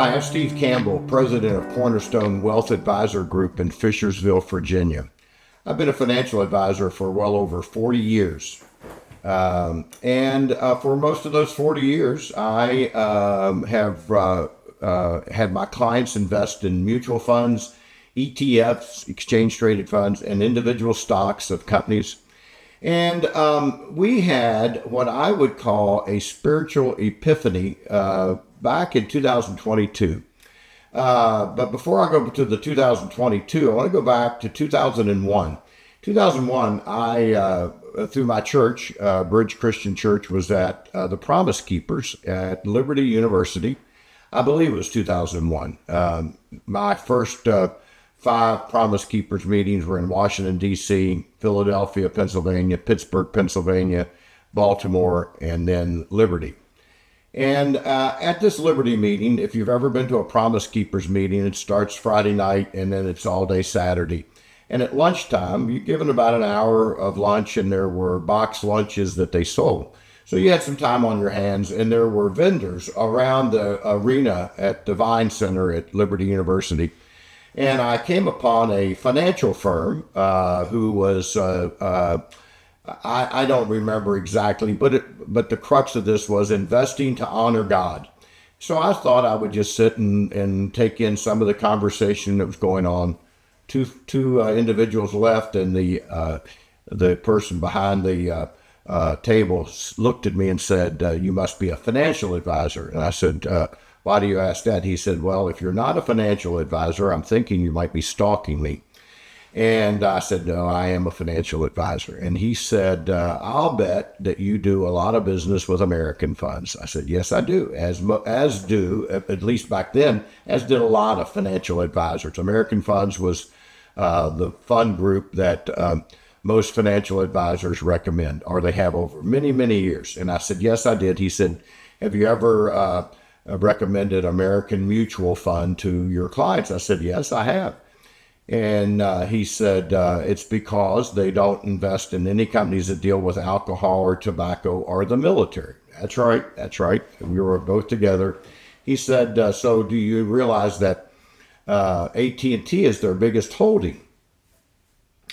Hi, I'm Steve Campbell, president of Cornerstone Wealth Advisor Group in Fishersville, Virginia. I've been a financial advisor for well over 40 years. And for most of those 40 years, I have had my clients invest in mutual funds, ETFs, exchange traded funds, and individual stocks of companies. And we had what I would call a spiritual epiphany back in 2022. But before I go to the 2022, I want to go back to 2001. 2001, I, through my church, Bridge Christian Church, was at the Promise Keepers at Liberty University. I believe it was 2001. My first 5 Promise Keepers meetings were in Washington, D.C., Philadelphia, Pennsylvania, Pittsburgh, Pennsylvania, Baltimore, and then Liberty. And at this Liberty meeting, if you've ever been to a Promise Keepers meeting, it starts Friday night and then it's all day Saturday. And at lunchtime, you're given about an hour of lunch, and there were box lunches that they sold. So you had some time on your hands, and there were vendors around the arena at the Vine Center at Liberty University. And I came upon a financial firm who was, I don't remember exactly, but the crux of this was investing to honor God. So I thought I would just sit and take in some of the conversation that was going on. Two individuals left, and the person behind the table looked at me and said, "You must be a financial advisor." And I said, "Why do you ask that?" He said, "Well, if you're not a financial advisor, I'm thinking you might be stalking me." And I said, "No, I am a financial advisor." And he said, "I'll bet that you do a lot of business with American funds." I said, "Yes, I do, as do, at least back then, as did a lot of financial advisors. American Funds was the fund group that most financial advisors recommend, or they have over many, many years." And I said, "Yes, I did." He said, "Have you ever recommended American Mutual Fund to your clients?" I said, "Yes, I have." And he said, "It's because they don't invest in any companies that deal with alcohol or tobacco or the military." That's right. That's right. We were both together. He said, "So do you realize that AT&T is their biggest holding?"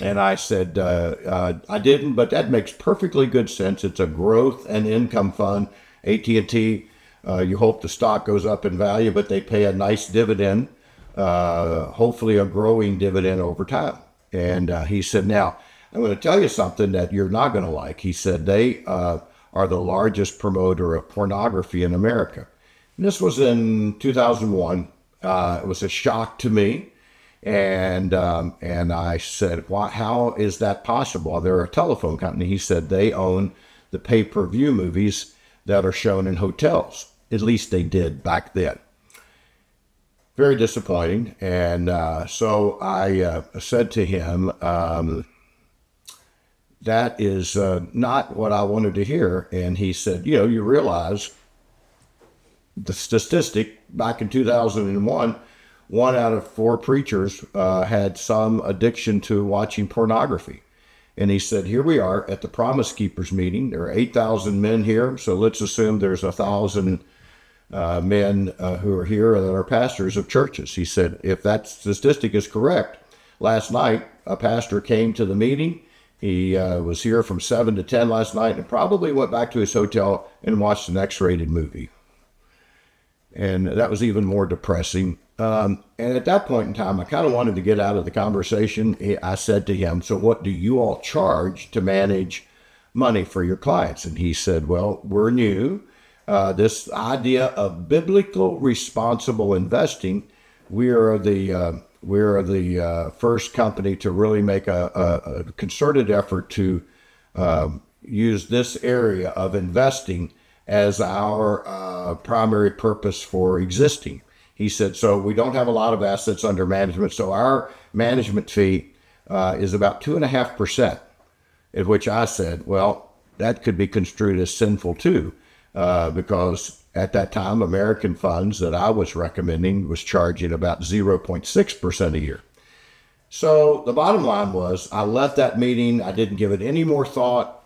And I said, "I didn't, but that makes perfectly good sense. It's a growth and income fund. AT&T, you hope the stock goes up in value, but they pay a nice dividend. Hopefully a growing dividend over time." And he said, "Now, I'm going to tell you something that you're not going to like." He said, "They are the largest promoter of pornography in America." And this was in 2001. It was a shock to me. And I said, "Why, how is that possible? They're a telephone company." He said, "They own the pay-per-view movies that are shown in hotels. At least they did back then." Very disappointing. And so I said to him, "That is not what I wanted to hear." And he said, "You realize the statistic back in 2001, 1 out of 4 preachers had some addiction to watching pornography." And he said, "Here we are at the Promise Keepers meeting. There are 8,000 men here. So let's assume there's 1,000 men who are here that are pastors of churches." He said, "If that statistic is correct, last night a pastor came to the meeting. He was here from 7 to 10 last night and probably went back to his hotel and watched an X-rated movie." And that was even more depressing. And at that point in time, I kind of wanted to get out of the conversation. I said to him, "So what do you all charge to manage money for your clients?" And he said, "Well, we're new. This idea of biblical responsible investing, we are the first company to really make a concerted effort to use this area of investing as our primary purpose for existing." He said, "So we don't have a lot of assets under management, so our management fee is about 2.5%. At which I said, "Well, that could be construed as sinful too, because at that time, American Funds that I was recommending was charging about 0.6% a year." So the bottom line was, I left that meeting. I didn't give it any more thought.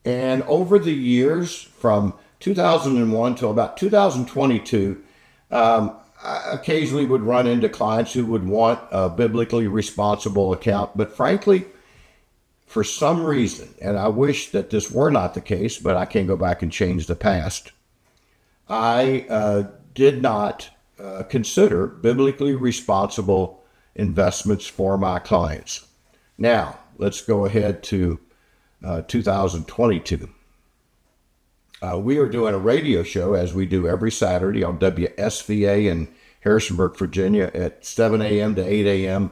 And over the years, from 2001 till about 2022, I occasionally would run into clients who would want a biblically responsible account, but frankly, for some reason, and I wish that this were not the case, but I can't go back and change the past, I did not consider biblically responsible investments for my clients. Now, let's go ahead to 2022. We are doing a radio show, as we do every Saturday, on WSVA in Harrisonburg, Virginia, at 7 a.m. to 8 a.m.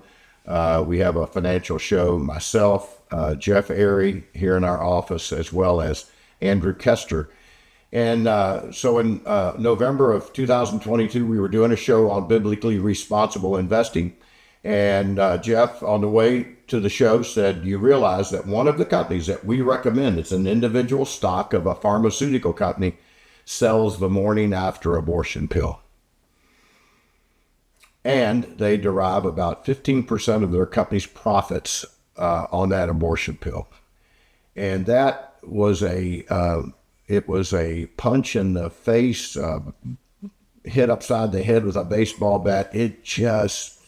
We have a financial show, myself, Jeff Airy here in our office, as well as Andrew Kester. And so in November of 2022, we were doing a show on biblically responsible investing. And Jeff, on the way to the show, said, you realize that one of the companies that we recommend, it's an individual stock of a pharmaceutical company, sells the morning after abortion pill. And they derive about 15% of their company's profits on that abortion pill. And that was it was a punch in the face, hit upside the head with a baseball bat. It just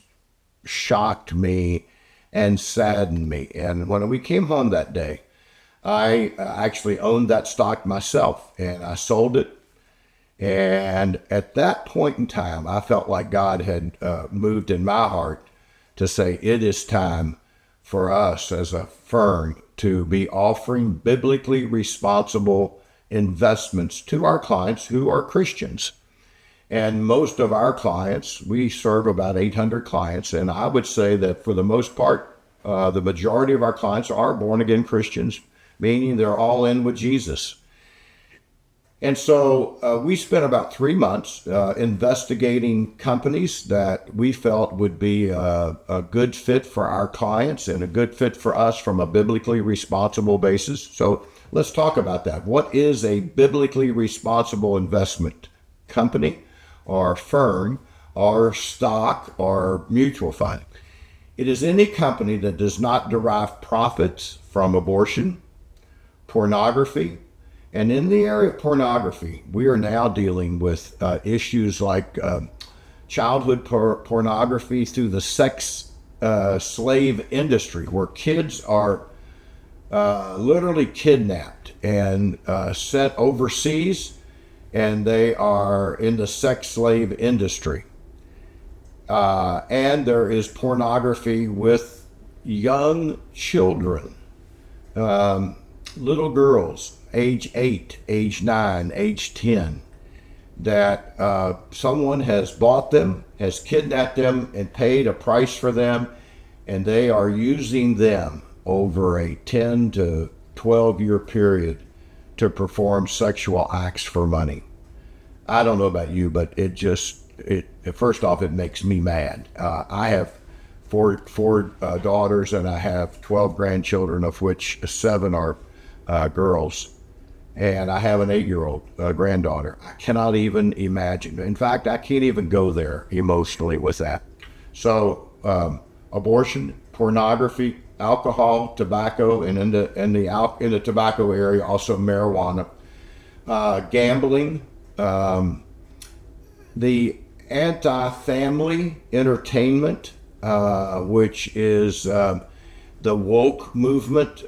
shocked me and saddened me. And when we came home that day, I actually owned that stock myself, and I sold it. And at that point in time, I felt like God had moved in my heart to say, it is time for us as a firm to be offering biblically responsible investments to our clients who are Christians. And most of our clients, we serve about 800 clients, and I would say that for the most part, the majority of our clients are born-again Christians, meaning they're all in with Jesus. And so we spent about 3 months investigating companies that we felt would be a good fit for our clients and a good fit for us from a biblically responsible basis. So let's talk about that. What is a biblically responsible investment company or firm or stock or mutual fund? It is any company that does not derive profits from abortion, pornography. And in the area of pornography, we are now dealing with issues like childhood pornography through the sex slave industry, where kids are literally kidnapped and sent overseas, and they are in the sex slave industry. And there is pornography with young children, little girls, age 8, age 9, age 10, that someone has bought them, has kidnapped them, and paid a price for them, and they are using them over a 10 to 12 year period to perform sexual acts for money. I don't know about you, but first off, it makes me mad. I have four daughters, and I have 12 grandchildren, of which 7 are girls. And I have an 8-year-old granddaughter. I cannot even imagine. In fact, I can't even go there emotionally with that. So abortion, pornography, alcohol, tobacco, and in the tobacco area, also marijuana, gambling, the anti-family entertainment, which is the woke movement,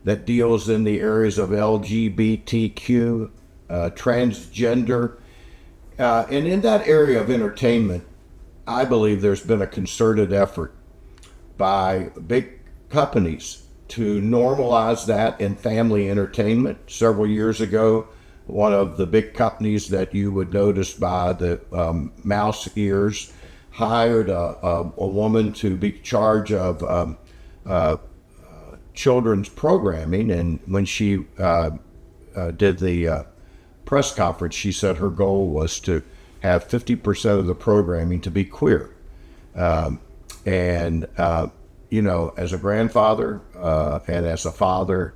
that deals in the areas of LGBTQ, transgender. And in that area of entertainment, I believe there's been a concerted effort by big companies to normalize that in family entertainment. Several years ago, one of the big companies that you would notice by the mouse ears hired a woman to be in charge of children's programming, and when she did the press conference, she said her goal was to have 50% of the programming to be queer. And as a grandfather and as a father,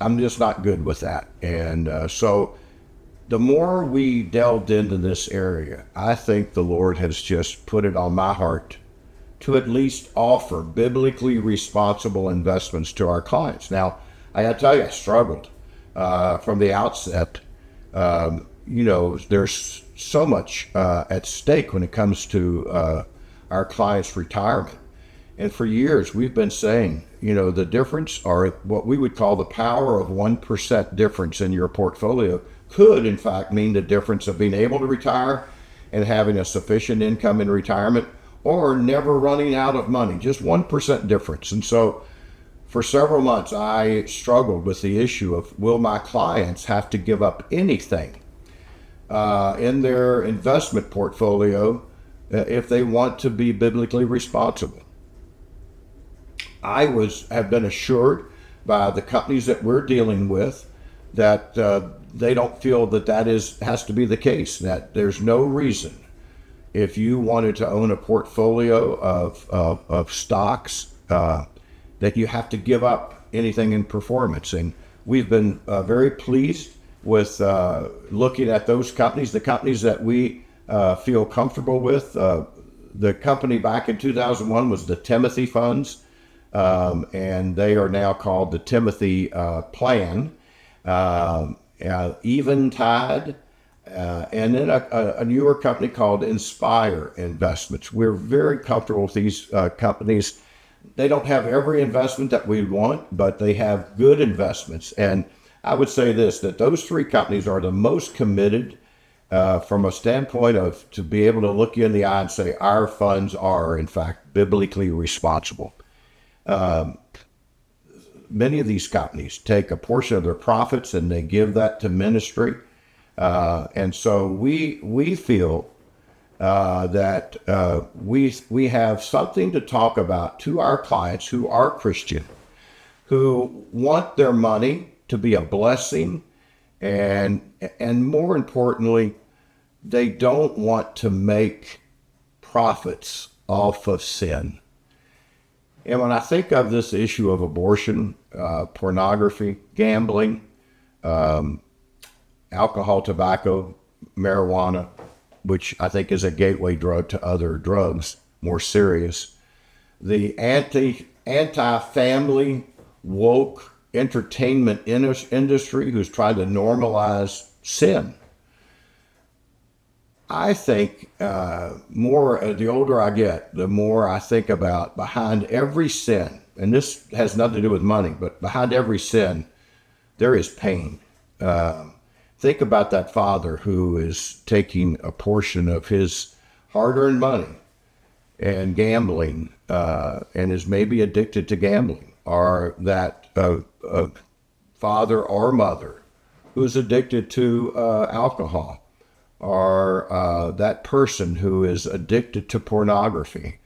I'm just not good with that. And so the more we delved into this area, I think the Lord has just put it on my heart to at least offer biblically responsible investments to our clients. Now, I gotta tell you, I struggled from the outset. there's so much at stake when it comes to our clients' retirement. And for years, we've been saying, the difference, or what we would call the power of 1% difference in your portfolio, could in fact mean the difference of being able to retire and having a sufficient income in retirement, or never running out of money. Just 1% difference. And so for several months, I struggled with the issue of, will my clients have to give up anything in their investment portfolio if they want to be biblically responsible? I have been assured by the companies that we're dealing with that they don't feel that has to be the case, that there's no reason, if you wanted to own a portfolio of stocks, that you have to give up anything in performance. And we've been very pleased with looking at those companies, the companies that we feel comfortable with. The company back in 2001 was the Timothy Funds. And they are now called the Timothy Plan, Eventide, and then a newer company called Inspire Investments. We're very comfortable with these companies. They don't have every investment that we want, but they have good investments. And I would say this, that those three companies are the most committed from a standpoint of to be able to look you in the eye and say, our funds are, in fact, biblically responsible. Many of these companies take a portion of their profits and they give that to ministry. And so we feel that we have something to talk about to our clients who are Christian, who want their money to be a blessing, and more importantly, they don't want to make profits off of sin. And when I think of this issue of abortion, pornography, gambling, alcohol, tobacco, marijuana, which I think is a gateway drug to other drugs, more serious, the anti-family, woke entertainment industry who's trying to normalize sin. I think the older I get, the more I think about behind every sin, and this has nothing to do with money, but behind every sin, there is pain. Think about that father who is taking a portion of his hard-earned money and gambling, and is maybe addicted to gambling, or that father or mother who's addicted to alcohol, or that person who is addicted to pornography,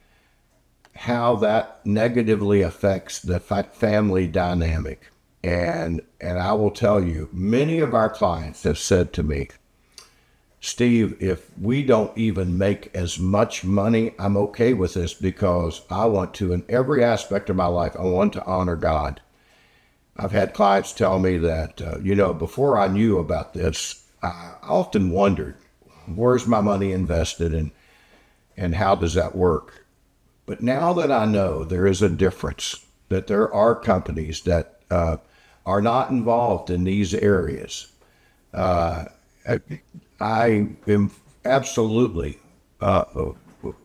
how that negatively affects the family dynamic. And I will tell you, many of our clients have said to me, Steve, if we don't even make as much money, I'm okay with this, because I want to, in every aspect of my life, I want to honor God. I've had clients tell me that, before I knew about this, I often wondered, where's my money invested and how does that work? But now that I know there is a difference, that there are companies that are not involved in these areas, I am absolutely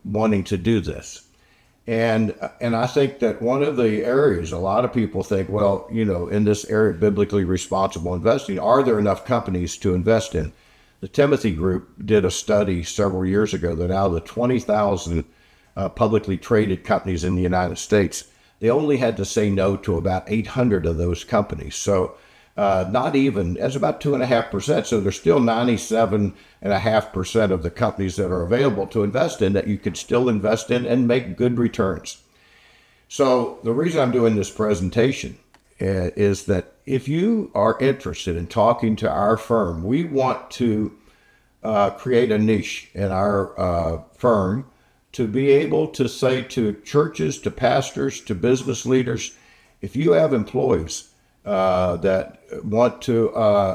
wanting to do this. And I think that one of the areas, a lot of people think, well, in this area of biblically responsible investing, are there enough companies to invest in? The Timothy Group did a study several years ago that out of the 20,000 publicly traded companies in the United States, they only had to say no to about 800 of those companies. So not even, that's about 2.5%. So there's still 97.5% of the companies that are available to invest in that you could still invest in and make good returns. So the reason I'm doing this presentation is that if you are interested in talking to our firm, we want to create a niche in our firm to be able to say to churches, to pastors, to business leaders, if you have employees that want to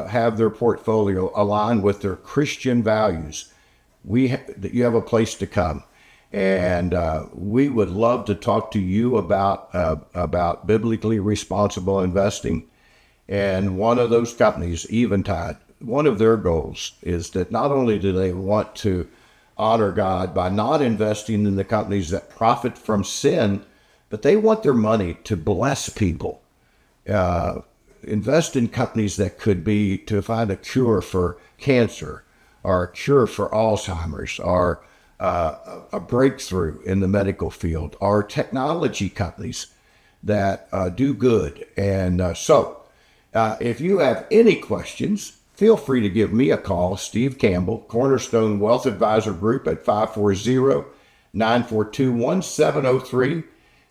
have their portfolio aligned with their Christian values, that you have a place to come. And we would love to talk to you about biblically responsible investing. And one of those companies, Eventide, one of their goals is that not only do they want to honor God by not investing in the companies that profit from sin, but they want their money to bless people. Invest in companies that could be to find a cure for cancer, or a cure for Alzheimer's, or a breakthrough in the medical field, or technology companies that do good. And if you have any questions, feel free to give me a call, Steve Campbell, Cornerstone Wealth Advisor Group, at 540-942-1703.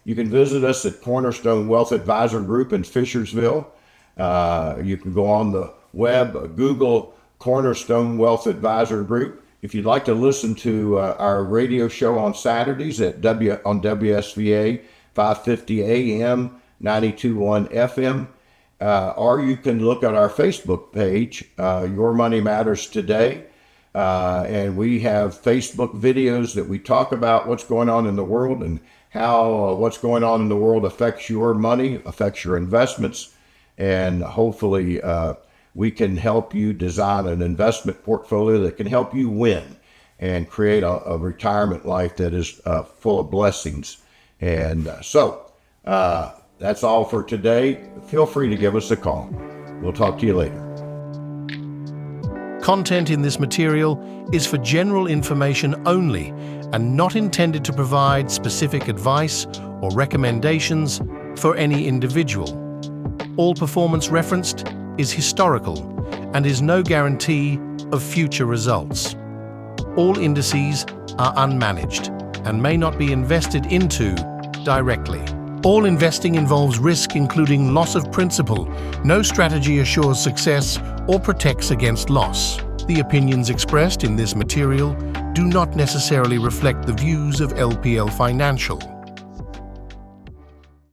You can visit us at Cornerstone Wealth Advisor Group in Fishersville. You can go on the web, Google Cornerstone Wealth Advisor Group. If you'd like to listen to our radio show on Saturdays on WSVA 550 AM, 92.1 FM, or you can look at our Facebook page, Your Money Matters Today, and we have Facebook videos that we talk about what's going on in the world and how what's going on in the world affects your money, affects your investments, and hopefully we can help you design an investment portfolio that can help you win and create a retirement life that is full of blessings. And that's all for today. Feel free to give us a call. We'll talk to you later. Content in this material is for general information only and not intended to provide specific advice or recommendations for any individual. All performance referenced is historical and is no guarantee of future results. All indices are unmanaged and may not be invested into directly. All investing involves risk, including loss of principal. No strategy assures success or protects against loss. The opinions expressed in this material do not necessarily reflect the views of LPL Financial.